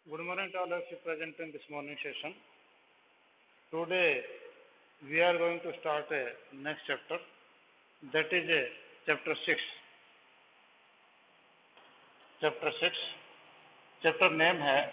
Good morning to all of you present in this morning session. Today we are going to start a next chapter, that is chapter 6. Chapter 6. Chapter name है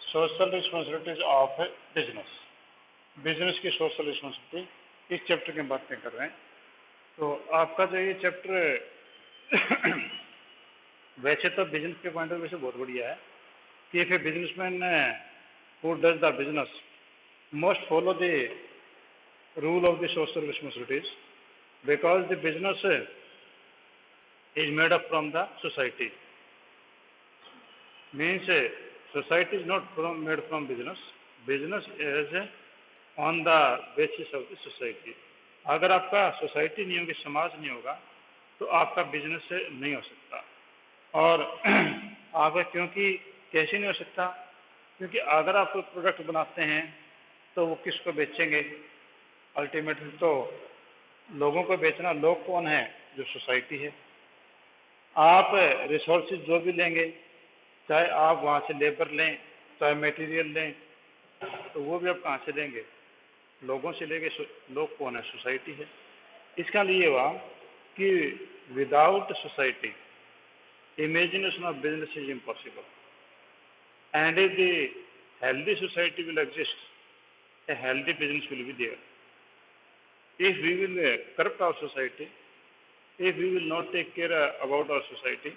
social responsibilities of business. Business की social responsibility इस chapter की बातें कर रहे हैं। तो आपका जो ये चैप्टर वैसे तो बिजनेस के पॉइंट ऑफ व्यू से बहुत बढ़िया है कि if a businessman who does the business must follow the rule of the social responsibilities because the business is made up from the society. Means society is not made from business. Business is on the basis of the society. अगर आपका society नहीं होगी, समाज नहीं होगा, तो आपका business नहीं हो सकता। और आपका क्योंकि कैसे नहीं हो सकता? क्योंकि अगर आप कोई प्रोडक्ट बनाते हैं तो वो किसको बेचेंगे? अल्टीमेटली तो लोगों को बेचना। लोग कौन है? जो सोसाइटी है। आप रिसोर्सेज जो भी लेंगे, चाहे आप वहाँ से लेबर लें, चाहे मटेरियल लें, तो वो भी आप कहाँ से लेंगे? लोगों से लेंगे। लोग कौन है? सोसाइटी है। इसका लिए हुआ कि without society imagination of business is impossible, and if the healthy society will exist, a healthy business will be there. If we will corrupt our society, if we will not take care about our society,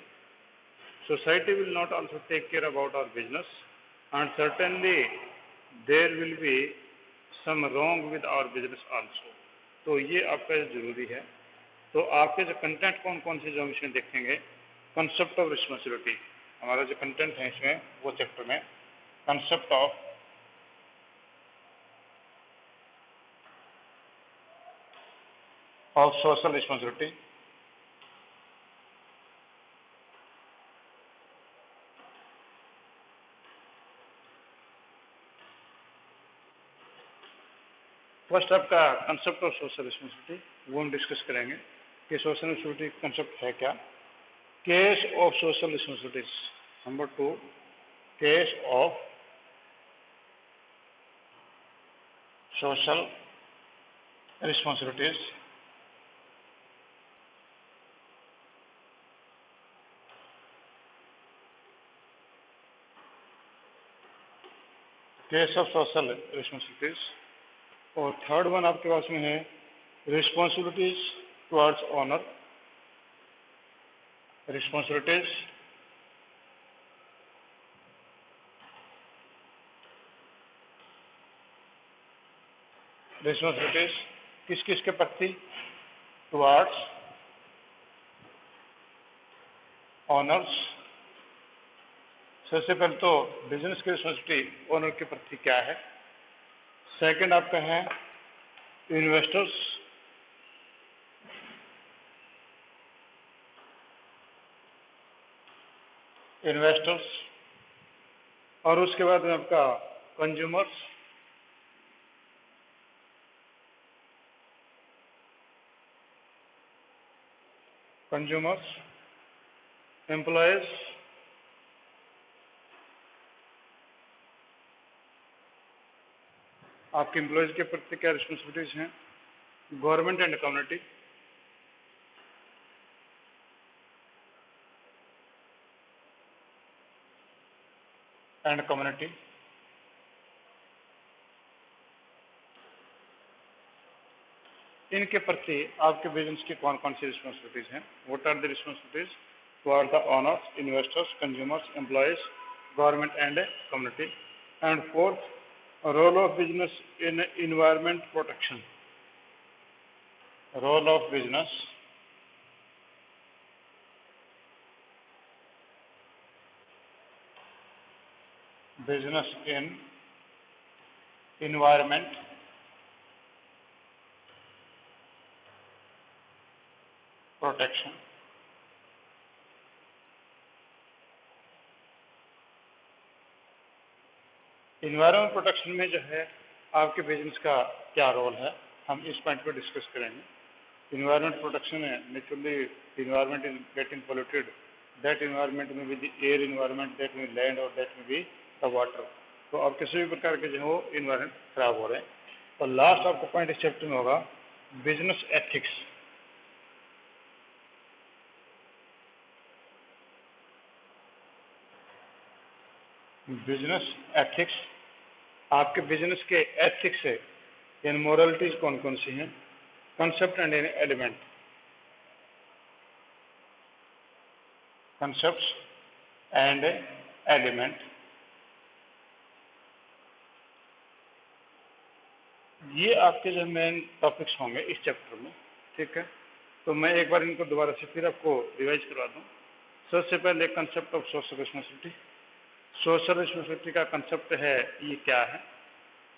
society will not also take care about our business, and certainly there will be some wrong with our business also. तो ये आपका जरूरी है। तो आपके जो content कौन कौन से जो हम इसमें देखेंगे, कंसेप्ट ऑफ रिस्पॉन्सिबिलिटी हमारा जो कंटेंट है इसमें, वो चैप्टर में concept of social responsibility. First आपका कंसेप्ट ऑफ सोशल रिस्पॉन्सिबिलिटी, वो हम डिस्कस करेंगे कि सोशल रिस्पॉन्सिबिलिटी कंसेप्ट है क्या। Case of social responsibilities. Number 2, case of social responsibilities. Case of social responsibilities. और थर्ड वन आपके पास में है responsibilities towards owner. Responsibilities responsibilities किस किस के प्रति? Towards owners. सबसे पहले तो बिजनेस की रिस्पॉन्सिबिलिटी ऑनर के प्रति क्या है। सेकंड आपका है इन्वेस्टर्स। इन्वेस्टर्स और उसके बाद में आपका कंज्यूमर्स। कंज्यूमर्स, एम्प्लॉयज, आपके एम्प्लॉयज के प्रति क्या रिस्पॉन्सिबिलिटीज हैं। Government and community. And community. इनके प्रति आपके बिजनेस की कौन कौन सी रिस्पॉन्सिबिलिटीज हैं। What are the responsibilities toward the owners, investors, consumers, employees, government and community. And fourth, role of business in environment protection. Role of business in environment protection। Environment protection में जो है आपके business का क्या role है, हम इस point पर डिस्कस करेंगे। Environment protection, naturally, the environment is getting polluted. That environment may be the air environment, that may be land, or that may be the water. तो अब किसी भी प्रकार के जो है वो इन्वायरमेंट खराब हो रहे हैं। और लास्ट आपका पॉइंट इस चैप्टर में होगा बिजनेस एथिक्स। बिजनेस एथिक्स, आपके बिजनेस के एथिक्स है यानी मोरलिटीज कौन कौन सी हैं, concept and element, concepts and element, ये आपके जो मेन टॉपिक्स होंगे इस चैप्टर में। ठीक है, तो मैं एक बार इनको दोबारा से फिर आपको रिवाइज करवा दूं। सबसे पहले concept of social responsibility. Social responsibility का कंसेप्ट है ये क्या है,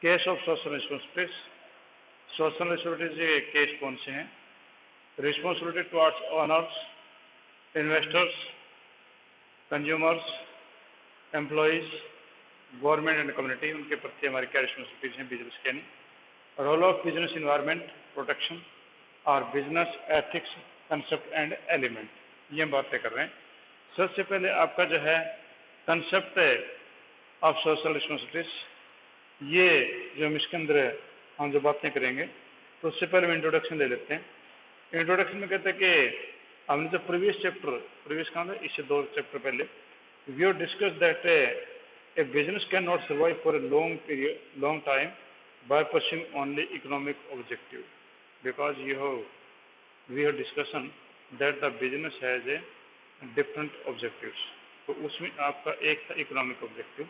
case of social responsibilities, social responsibility के केस कौन से हैं, responsibility towards owners, investors, consumers, employees, government and community, उनके प्रति हमारी क्या रिस्पॉन्सिबिलिटीज हैं बिजनेस के, role of business environment protection और business ethics, concept and element, ये हम बातें कर रहे हैं। सबसे पहले आपका जो है कंसेप्ट ऑफ सोशल रिस्पॉन्सिबिलिटीज, ये जो हम इसके अंदर हम जो बातें करेंगे तो उससे पहले हम इंट्रोडक्शन ले लेते हैं। इंट्रोडक्शन में कहते हैं कि हमने जो प्रीवियस कहा था, इससे 2 चैप्टर पहले we have discuss that a business can not survive for a long time by pursuing only economic objective, because we have discussion that the business has a different objectives. तो उसमें आपका एक था economic objective,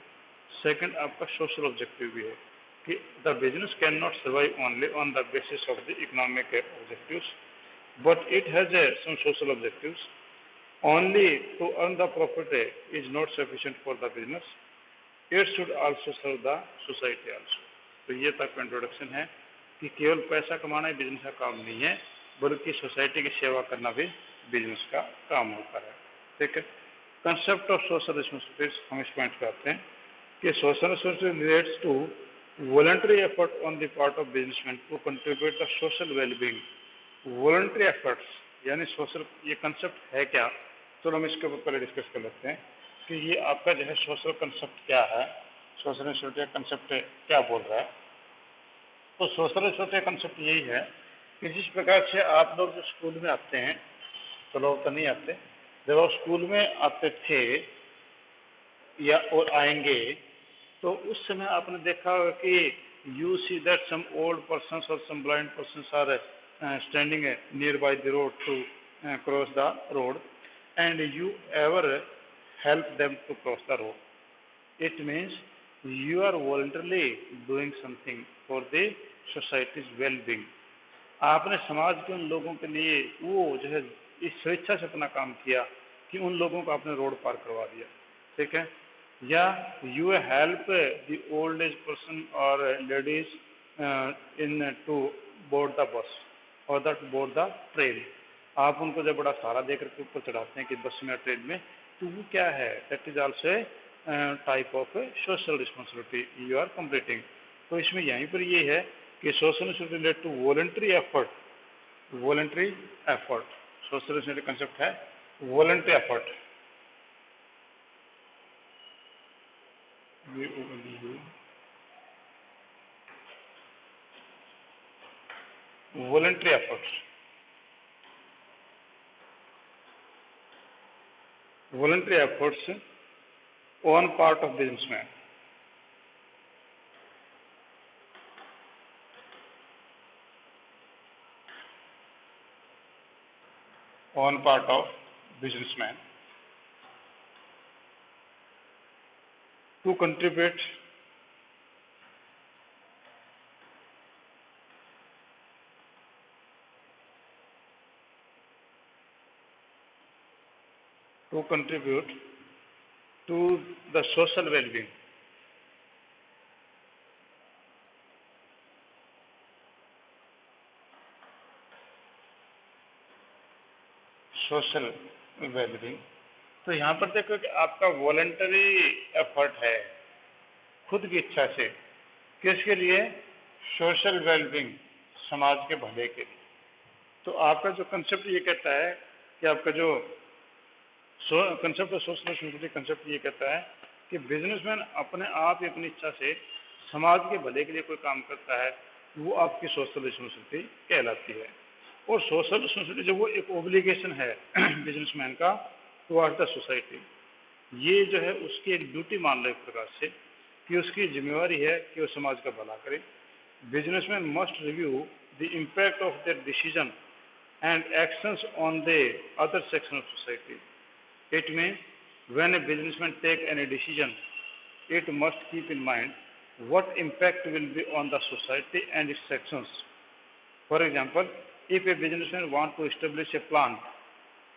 second आपका social objective भी है कि the business can not survive only on the basis of the economic objectives, but it has some social objectives. Only to earn the profit is not sufficient for the business. It should also serve the society also. तो ये तक introduction है कि केवल पैसा कमाना ही business का काम नहीं है, बल्कि सोसाइटी की सेवा करना भी बिजनेस का काम होता है। ठीक है, कंसेप्ट ऑफ सोशल रिस्पॉन्सिबिलिटीज हम इस पॉइंट पे आते हैं कि social responsibility relates to voluntary effort on the part of businessman to contribute the social wellbeing. Voluntary efforts यानी सोशल, ये कंसेप्ट है क्या, तो हम इसके ऊपर पहले डिस्कस कर लेते हैं कि ये आपका जो है सोशल कंसेप्ट क्या है, सोशल रिस्पॉन्सिबिलिटी कंसेप्ट क्या बोल रहा है। तो सोशल रिस्पॉन्सिबिलिटी कंसेप्ट यही है कि जिस प्रकार से आप लोग जो स्कूल में आते हैं, तो लोग तो नहीं आते, जब आप स्कूल में आते थे या और आएंगे तो उस समय आपने देखा होगा कि you see that some old persons और some blind persons are standing nearby the road to cross the road, and you ever help them to cross the road. It means you are voluntarily doing something for the society's well-being. आपने समाज के उन लोगों के लिए वो जो है इस स्वेच्छा से अपना काम किया कि उन लोगों को आपने रोड पार करवा दिया। ठीक है, या you help the old age person और ladies in to board the bus और दैट बोर्ड द ट्रेन। आप उनको जब बड़ा सहारा देकर के ऊपर चढ़ाते हैं कि बस में ट्रेन में, तो वो क्या है, that is also type of social responsibility you are completing. तो इसमें यहीं पर ये है कि social responsibility relate to voluntary effort, voluntary effort, social responsibility concept है voluntary effort. voluntary efforts, voluntary efforts on part of businessman, on part of businessman to contribute to the social well-being. Social wellbeing. तो यहाँ पर देखो कि आपका voluntary effort है, खुद की इच्छा से, किसके लिए? सोशल वेलबींग, समाज के भले के लिए। तो आपका जो कंसेप्ट ये कहता है कि आपका जो concept of social responsibility concept ये कहता है कि बिजनेसमैन अपने आप ही अपनी इच्छा से समाज के भले के लिए कोई काम करता है, वो आपकी सोशल रिस्पांसिबिलिटी कहलाती है। और सोशल रिस्पांसिबिलिटी जो वो एक ओब्लिगेशन है बिजनेसमैन का टुवर्ड्स द सोसाइटी, ये जो है उसकी एक ड्यूटी मान लो एक प्रकार से, कि उसकी जिम्मेवारी है कि वो समाज का भला करे। Businessman must review the impact of their decision and actions on the other section of society. It means when a businessman take any decision, it must keep in mind what impact will be on the society and its sections. For example, if a businessman want to establish a plant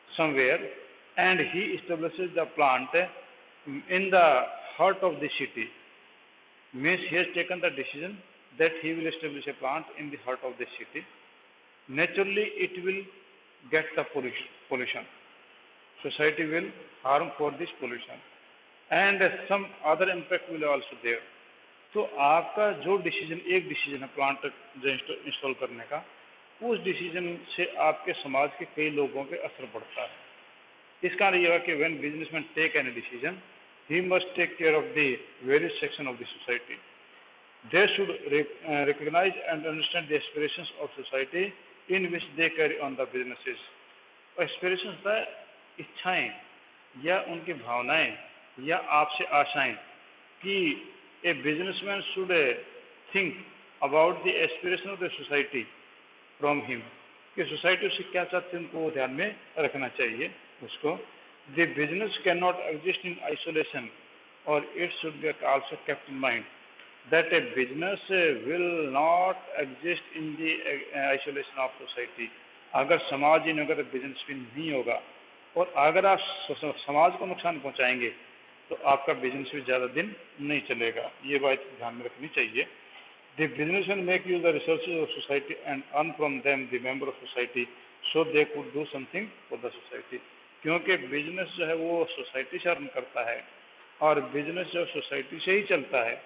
somewhere and he establishes the plant in the heart of the city, means he has taken the decision that he will establish a plant in the heart of the city. Naturally, it will get the pollution. Society will harm for this pollution, and some other impact will also there. तो आपका जो decision, एक decision है plant जो install करने का, उस decision से आपके समाज के कई लोगों पे असर पड़ता है। इसका ये है कि when businessman take any decision, he must take care of the various section of the society. They should recognize and understand the aspirations of society in which they carry on the businesses. Aspirations the इच्छाएं या उनकी भावनाएं या आपसे आशाएं कि a businessman should think about the aspiration of the society from him, कि society उससे क्या चाहती है उनको ध्यान में रखना चाहिए उसको। The business cannot exist in isolation, or it should be also kept in mind that a business will not exist in the isolation of society. अगर समाज ही नहीं होगा तो बिजनेस भी नहीं होगा, और अगर आप समाज को नुकसान पहुंचाएंगे तो आपका बिजनेस भी ज़्यादा दिन नहीं चलेगा। ये बात ध्यान में रखनी चाहिए। The businessmen make use the resources of society and earn from them the member of society, so they could do something for the society. क्योंकि बिजनेस जो है वो सोसाइटी से अर्न करता है और बिजनेस जो सोसाइटी से ही चलता है।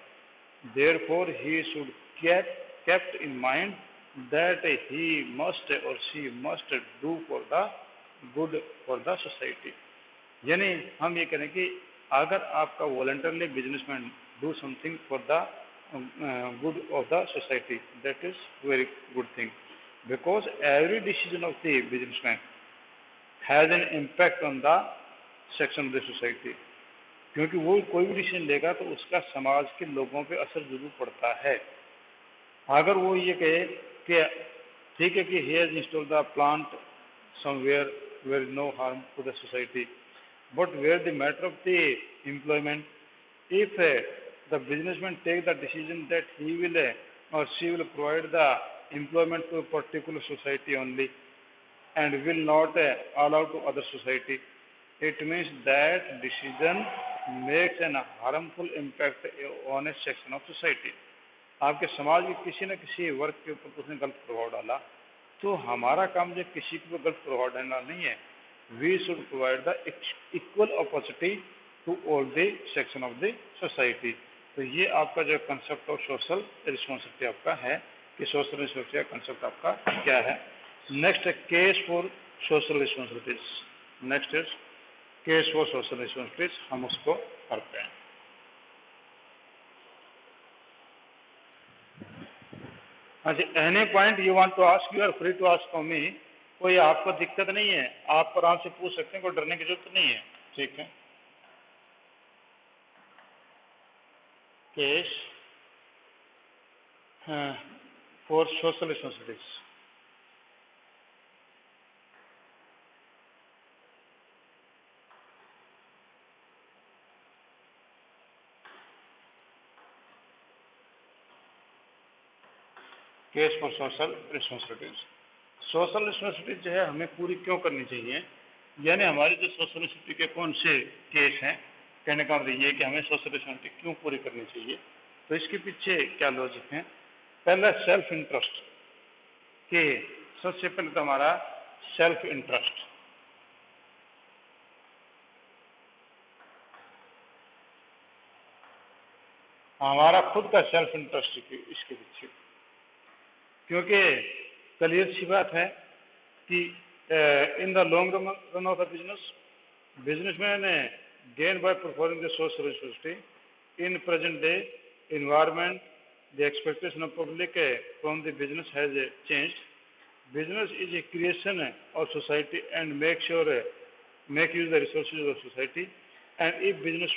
Therefore, he should get kept in mind that he must or she must do for the good for the society. यानी हम ये करें कि अगर आपका voluntarily businessman do something for the good of the society, that is very good thing, because every decision of the businessman has an impact on the section of the society. क्योंकि वो कोई भी डिसीजन लेगा तो उसका समाज के लोगों पे असर जरूर पड़ता है। अगर वो ये कहे कि ठीक है कि he has installed the plant somewhere where no harm to the society, but where the matter of the employment, if the businessman take the decision that he will or she will provide the employment to a particular society only and will not allow to other society, it means that decision makes an harmful impact on a section of society. आपके समाज के किसी न किसी वर्ग के ऊपर उसने गलत प्रभाव डाला, तो हमारा काम जो किसी के ऊपर गलत प्रभाव डालना नहीं है। We should provide the equal opportunity to all the section of the society. तो ये आपका जो कंसेप्ट ऑफ सोशल रिस्पॉन्सिबिलिटी आपका है कि सोशल रिस्पॉन्सिबिलिटी का कंसेप्ट आपका क्या है। नेक्स्ट है case for social responsibilities. Next is case for social responsibilities, हम उसको करते हैं। हाँ जी, any point you want to ask, you are free to ask for me. कोई आपको दिक्कत नहीं है, आप आराम से पूछ सकते हैं, कोई डरने की जरूरत नहीं है। ठीक है। Case for social responsibilities. Case for social responsibilities. Social responsibility जो है हमें पूरी क्यों करनी चाहिए, यानी हमारी जो सोशल रिस्पॉन्सिबिलिटी के कौन से केस हैं, कहने का मतलब ये कि हमें सोशल रिस्पॉन्सिबिलिटी क्यों पूरी करनी चाहिए। तो इसके पीछे क्या लॉजिक है। पहला सेल्फ इंटरेस्ट, कि सबसे पहले तो हमारा सेल्फ इंटरेस्ट। हमारा खुद का सेल्फ इंटरेस्ट इसके पीछे, क्योंकि क्लियर सी बात है कि in the long run of the businessman gain by performing the social responsibility in present day environment. The expectation of public from the business has changed. Business is a creation of society and make use the resources of society. And if business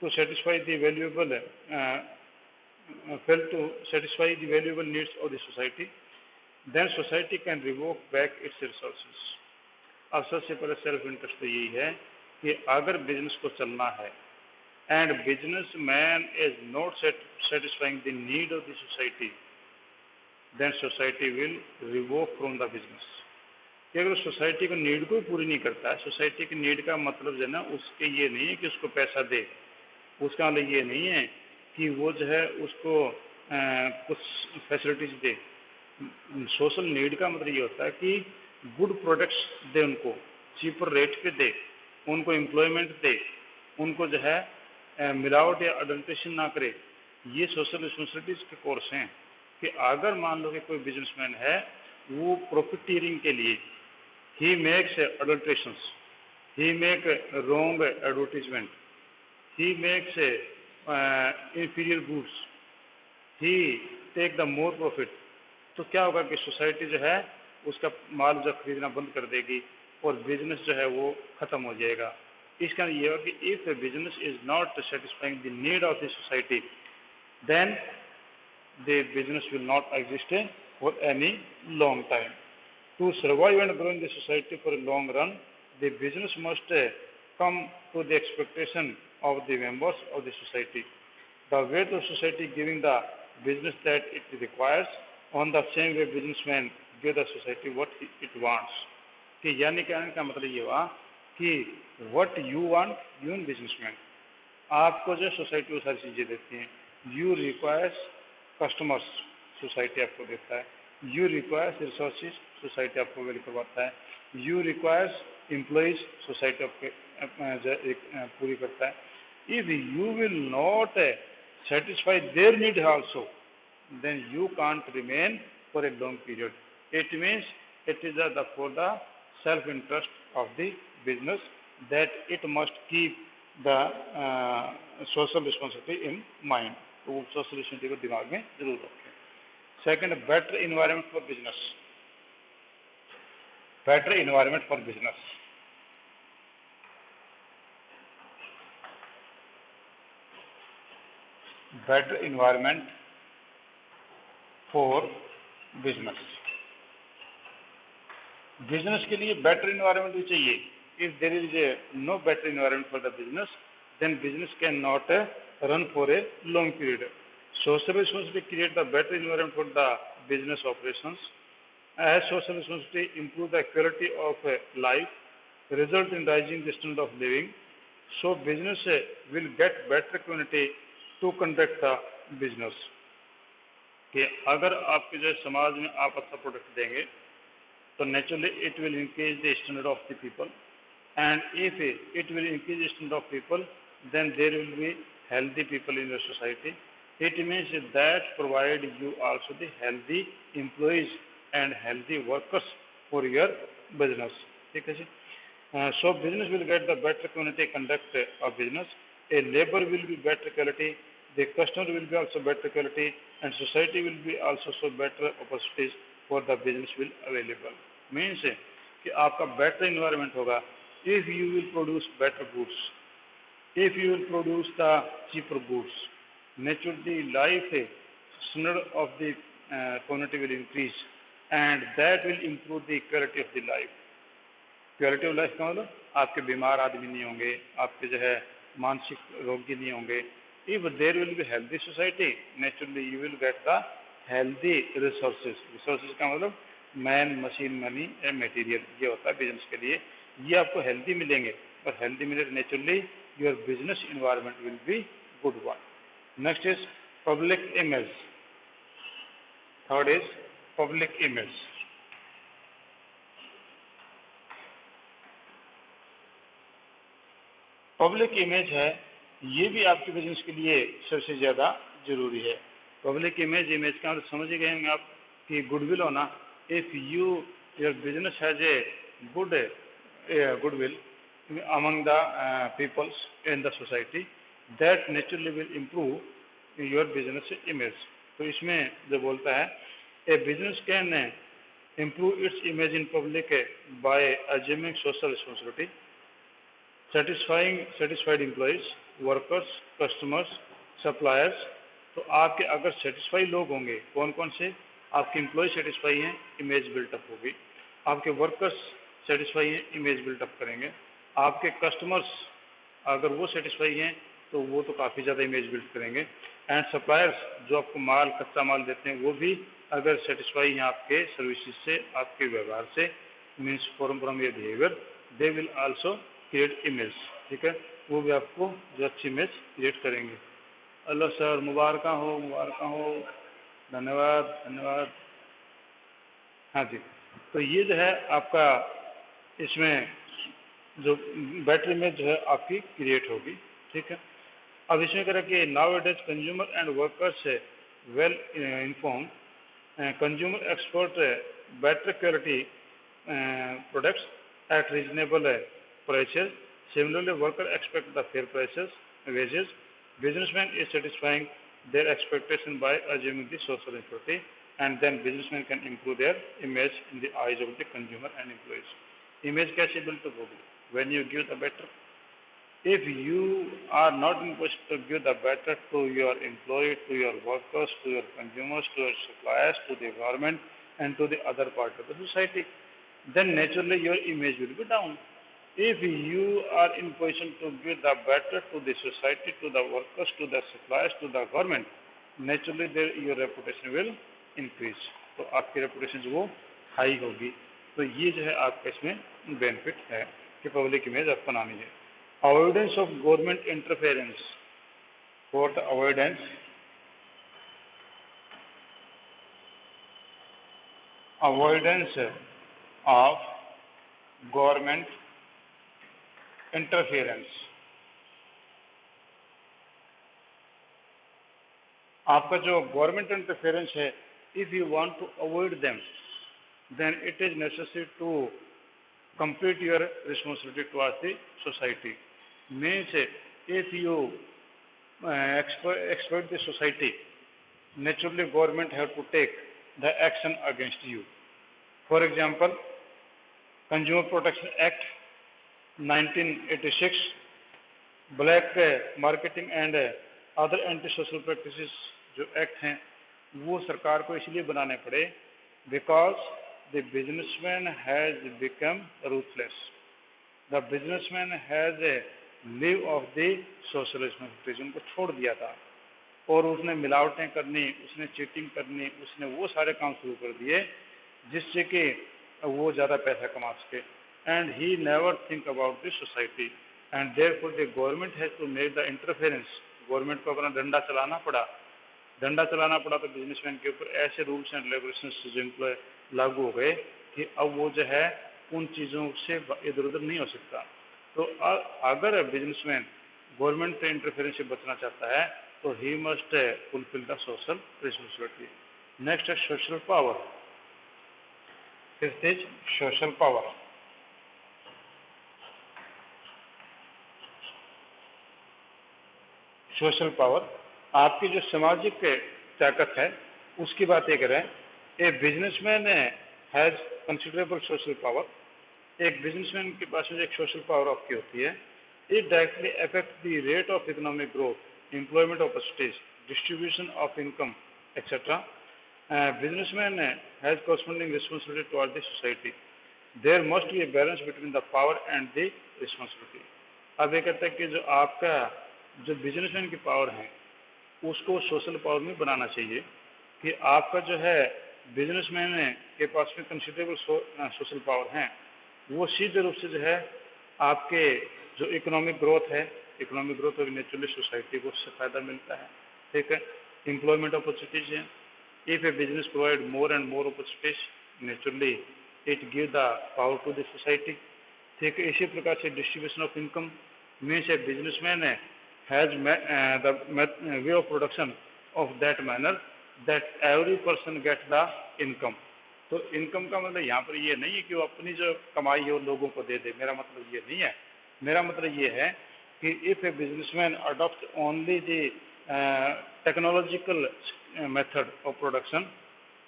to satisfy the valuable fail to satisfy the valuable needs of the society, then society can revoke back its resources. अब सबसे पहले self interest तो यही है कि अगर business को चलना है and business man is not satisfying the need of the society, then society will revoke from the business. कि अगर सोसाइटी को नीड को पूरी नहीं करता है, सोसाइटी की नीड का मतलब जो है ना उसके ये नहीं है कि उसको पैसा दे, उसका मतलब ये नहीं है कि वो जो है उसको कुछ फैसिलिटीज दे। सोशल नीड का मतलब ये होता है कि गुड प्रोडक्ट्स दे, उनको चीपर रेट पे दे, उनको एम्प्लॉयमेंट दे, उनको जो है मिलावट या अडल्ट्रेशन ना करे। ये सोशल रिस्पॉन्सिबिलिटीज के कोर्स हैं कि अगर मान लो कि कोई बिजनेसमैन है वो प्रॉफिटियरिंग के लिए he makes adulterations, he make wrong advertisement, he makes inferior goods, he take the more profit, तो क्या होगा कि सोसाइटी जो है उसका माल जो खरीदना बंद कर देगी और बिजनेस जो है वो खत्म हो जाएगा। इसका ये होगा कि if business is not satisfying the need of the society, then the business will not exist for any long time. To survive and grow in the society for a long run, the business must come to the expectation of the members of the society. The way the society giving the business that it requires, on the same way businessmen give the society what it wants. कि यानी कहने का मतलब ये हुआ कि what you want, you in businessman, आपको जो सोसाइटी वो सारी चीज़ें देती हैं। You requires customers, सोसाइटी आपको देता है। You requires resources, सोसाइटी आपको अवेल करवाता है। You requires employees, सोसाइटी आपको पूरी करता है। If you will not satisfy their need also, then you can't remain for a long period. It means it is for the self-interest of the business that it must keep the social responsibility in mind. तो social responsibility को दिमाग में जरूर रखें। Second, better environment for business. Better environment for business, better environment for business. Business के लिए better environment भी चाहिए। If there is no better environment for the business, then business can not run for a long period. Social responsibility create the better environment for the business operations. As social responsibility improve the quality of life, result in rising the standard of living, so business will get better community to conduct the business. कि अगर आपके जो समाज में आप अच्छा product देंगे तो naturally it will increase the standard of the people, and if it will increase the standard of people, then there will be healthy people in your society. It means that provide you also the healthy employees and healthy workers for your business. ठीक है जी। So business will get the better community conduct of business. A labor will be better quality. The customer will be also better quality, and society will be also so better opportunities for the business will available. Means कि आपका better environment होगा if you will produce better goods. If you will produce the cheaper goods, naturally life standard of the community will increase, and that will improve the quality of the life. Quality of life का मतलब आपके बीमार आदमी नहीं होंगे, आपके जो है मानसिक रोगी नहीं होंगे। If there will be healthy society, naturally you will get the healthy resources. Resources का मतलब man, machine, money and material, ये होता है बिजनेस के लिए। ये आपको हेल्दी मिलेंगे, और हेल्दी मिले naturally your business environment will be good one. Next is public image. Third is public image. Public image है ये भी आपके बिजनेस के लिए सबसे ज़्यादा जरूरी है। पब्लिक इमेज, इमेज का मतलब समझ गए होंगे आप कि गुडविल होना। If you your business has a good goodwill among the peoples in the society, that naturally will improve your business image। तो इसमें जो बोलता है a business can improve its image in public by assuming social responsibility, satisfied employees, workers, customers, suppliers। तो आपके अगर satisfy लोग होंगे, कौन कौन से? आपके एम्प्लॉय सेटिस्फाई हैं, इमेज बिल्टअप होगी। आपके वर्कर्स सेटिस्फाई हैं, इमेज बिल्टअप करेंगे। आपके कस्टमर्स अगर वो सेटिस्फाई हैं तो वो तो काफ़ी ज़्यादा इमेज बिल्ड करेंगे। एंड सप्लायर्स जो आपको माल, कच्चा माल देते हैं, वो भी अगर सेटिस्फाई हैं आपके सर्विसेज से, आपके व्यवहार से, means from your behaviour, they will also create image. ठीक है, वो भी आपको जो अच्छी इमेज क्रिएट करेंगे। हेलो सर, मुबारक हो, मुबारक हो, धन्यवाद धन्यवाद। हाँ जी, तो ये जो है आपका इसमें जो बैटरी में जो है आपकी क्रिएट होगी। ठीक है, अब इसमें कह रहा है कि now it is consumer and workers well inform, consumer expert better quality products at reasonable prices. Similarly, workers expect the fair prices, wages. Businessman is satisfying their expectation by assuming the social responsibility, and then businessmen can improve their image in the eyes of the consumer and employees. Image कैसे build होगी? When you give the better, if you are not in position to give the better to your employee, to your workers, to your consumers, to your suppliers, to the government, and to the other part of the society, then naturally your image will be down. If you are in position to give the better to the society, to the workers, to the suppliers, to the government, naturally your reputation will increase। तो आपकी reputation जो वो high होगी। तो ये जो है आपका इसमें बेनिफिट है कि पब्लिक इमेज आप बनानी है। Avoidance of government interference, for the avoidance of government interference. आपका जो गवर्नमेंट इंटरफेरेंस है, if you want to avoid them, then it is necessary to complete your responsibility towards the society। Means if you exploit the society, naturally government have to take the action against you। For example, Consumer Protection Act 1986, black marketing and other anti-social practices जो act हैं वो सरकार को इसलिए बनाने पड़े because the businessman has become ruthless, the businessman has a leave of the social responsibility, उनको छोड़ दिया था और उसने मिलावटें करनी, उसने चीटिंग करनी, उसने वो सारे काम शुरू कर दिए जिससे कि वो ज़्यादा पैसा कमा सके। And he never think about the society, and therefore the government has to make the interference. Government को अपना डंडा चलाना पड़ा तो बिजनेसमैन के ऊपर ऐसे रूल्स एंड रेगुलेशंस जो एम्प्लॉय लागू हो गए कि अब वो जो है उन चीज़ों से इधर उधर नहीं हो सकता। तो अगर बिजनेसमैन गवर्नमेंट से इंटरफेरेंस से बचना चाहता है तो he must fulfil the social responsibility. Next है social power. Fifth is social power. Social power आपकी जो सामाजिक ताकत है उसकी बात ये करें। A businessman has considerable social power. एक बिजनेसमैन के पास में एक सोशल पावर आपकी होती है। It directly affect the rate of economic growth, employment opportunities, distribution of income etcetera. Businessman has corresponding responsibility toward the society. There must B a balance between the power and the responsibility. अब ये कहता है कि जो आपका जो businessman की power है उसको सोशल पावर में बनाना चाहिए कि आपका जो है बिजनेसमैन के पास में कंसिडरेबल सोशल पावर है, वो सीधे रूप से जो है आपके जो इकोनॉमिक ग्रोथ है, इकोनॉमिक ग्रोथ और नेचुरली सोसाइटी को उससे फ़ायदा मिलता है। ठीक है, एम्प्लॉयमेंट अपॉर्चुनिटीज है। If a business provide more and more opportunities, naturally it give the power to the society. ठीक है, इसी प्रकार से distribution of income means a businessman has the way of production of that manner that every person gets the income. तो income का मतलब यहाँ पर ये नहीं है कि वो अपनी जो कमाई है वो लोगों को दे दे, मेरा मतलब ये नहीं है। मेरा मतलब ये है कि if a businessman adopt only the technological method of production,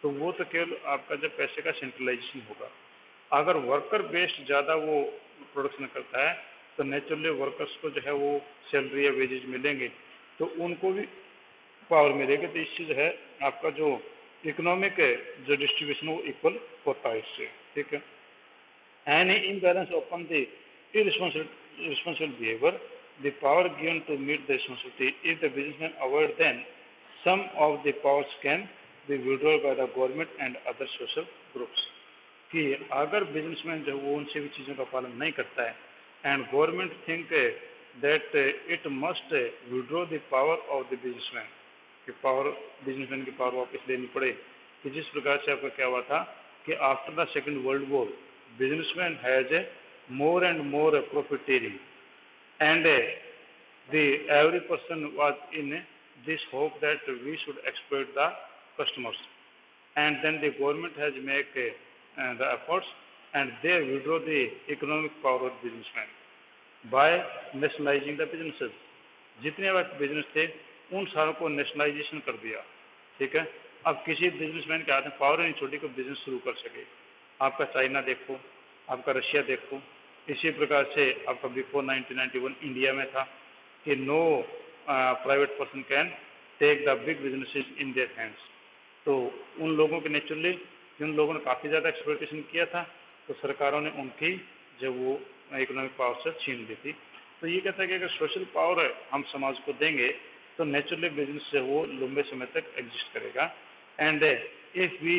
तो वो तो केवल आपका जब पैसे का सेंट्रलाइजेशन होगा। अगर वर्कर बेस्ड ज़्यादा वो प्रोडक्शन करता है तो नेचुरली वर्कर्स को जो है वो सैलरी या वेजेज मिलेंगे, तो उनको भी पावर मिलेगी। तो इससे जो है आपका जो इकोनॉमिक जो डिस्ट्रीब्यूशन वो इक्वल होता है इससे, ठीक है। Any imbalance open the irresponsible behavior, the power given to meet the responsibility, if the businessman avoid then some of the powers can be withdrawn by the government and other social groups। कि अगर businessman जो वो उन सभी चीज़ों का पालन नहीं करता है and government think that it must withdraw the power of the businessman, कि पावर बिजनेसमैन की पावर वापस लेनी पड़े। कि जिस प्रकार से आपका क्या हुआ था कि after the second world war businessman has a more and more profiteering, and the every person was in this hope that we should exploit the customers, and then the government has make the efforts and they withdraw the economic power of businessmen by nationalizing the businesses। जितने वक्त business थे उन सारों को nationalisation कर दिया, ठीक है। अब किसी बिजनेसमैन के हाथ में पावर नहीं छोटी को बिजनेस शुरू कर सके। आपका चाइना देखो, आपका रशिया देखो, इसी प्रकार से आपका बिफोर 1991 इंडिया में था कि no private person can take the big businesses in their hands. तो उन लोगों के नेचुरली जिन लोगों ने काफ़ी ज़्यादा एक्सप्लॉयटेशन किया था तो सरकारों ने उनकी जो वो इकोनॉमिक पावर से छीन ली थी। तो ये कहता है कि अगर सोशल पावर हम समाज को देंगे तो नेचुरली बिजनेस से वो लंबे समय तक एग्जिस्ट करेगा। And if we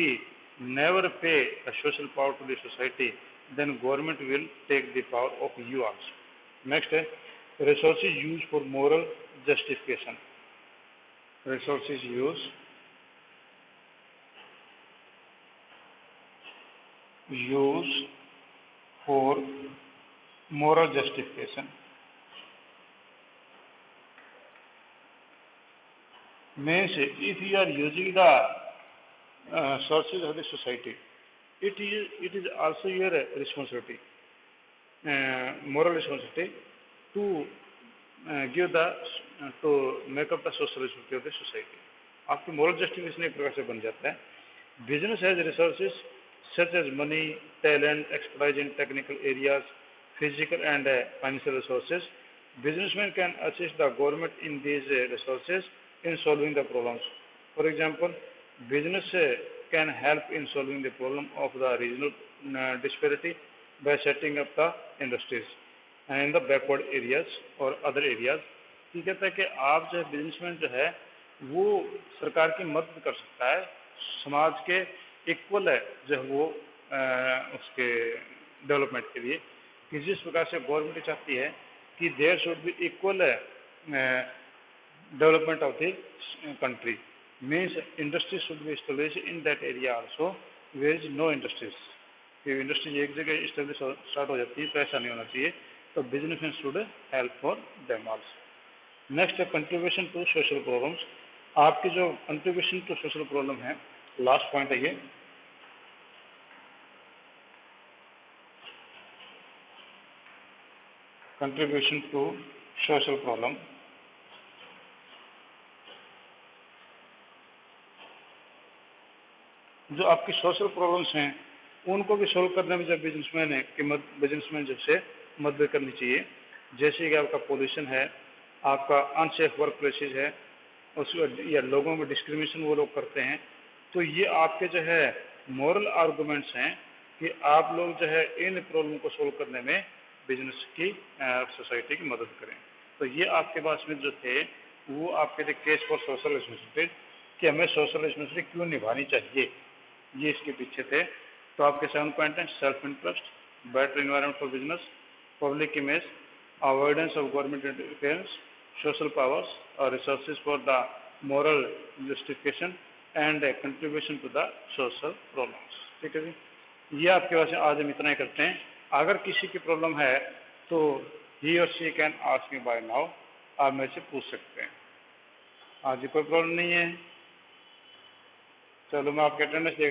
never pay the social power to the society, then government will take the power of you also। Next, resources used for moral justification। Resources used for moral justification means if you are using the sources of the society, it is also your responsibility, moral responsibility to give the to make up the social responsibility of the society। आपकी moral justification एक प्रकार से बन जाता है। Business has resources such as money, talent, expertise in technical areas, physical and financial resources। Businessmen can assist the government in these resources in solving the problems। For example, business can help in solving the problem of the regional disparity by setting up the industries in the backward areas or other areas। ये कहता है कि आप जो है businessman जो है वो सरकार की मदद कर सकता है समाज के इक्वल है जो है वो उसके डेवलपमेंट के लिए। कि जिस प्रकार से गवर्नमेंट चाहती है कि there should be equal development of the country, means industries should be established in that area also where is no industries। कि इंडस्ट्री एक जगह स्टेब्लिश स्टार्ट हो जाती है तो ऐसा नहीं होना चाहिए, तो businessman should help for them also. Next, contribution to social problems. आपकी जो कंट्रीब्यूशन टू सोशल प्रॉब्लम है, लास्ट पॉइंट है ये। कंट्रीब्यूशन टू सोशल प्रॉब्लम, जो आपकी सोशल प्रॉब्लम्स हैं उनको भी सोल्व करने में जब बिजनेसमैन है कि बिजनेसमैन जैसे मदद करनी चाहिए। जैसे कि आपका पोल्यूशन है, आपका अनसेफ वर्क प्लेसेज है, उस या लोगों में डिस्क्रिमिनेशन वो लोग करते हैं, तो ये आपके जो है मॉरल आर्गूमेंट्स हैं कि आप लोग जो है इन प्रॉब्लम को सोल्व करने में बिजनेस की सोसाइटी की मदद करें। तो ये आपके पास में जो थे वो आपके लिए केस फॉर सोशल रिस्पॉन्सिबिलिटी कि हमें सोशल रिस्पॉन्सिबिलिटी क्यों निभानी चाहिए, ये इसके पीछे थे। तो आपके 7 पॉइंट हैं: self interest, better environment for business, public image, avoidance of government interference, social powers और resources for the moral justification and contribution to the social problems. ठीक है जी, ये आपके पास आज हम इतना ही करते हैं। अगर किसी की प्रॉब्लम है तो ही और she can ask me by now. आप मेरे से पूछ सकते हैं। हाँ जी, कोई प्रॉब्लम नहीं है। चलो मैं आपके अटेंडेंस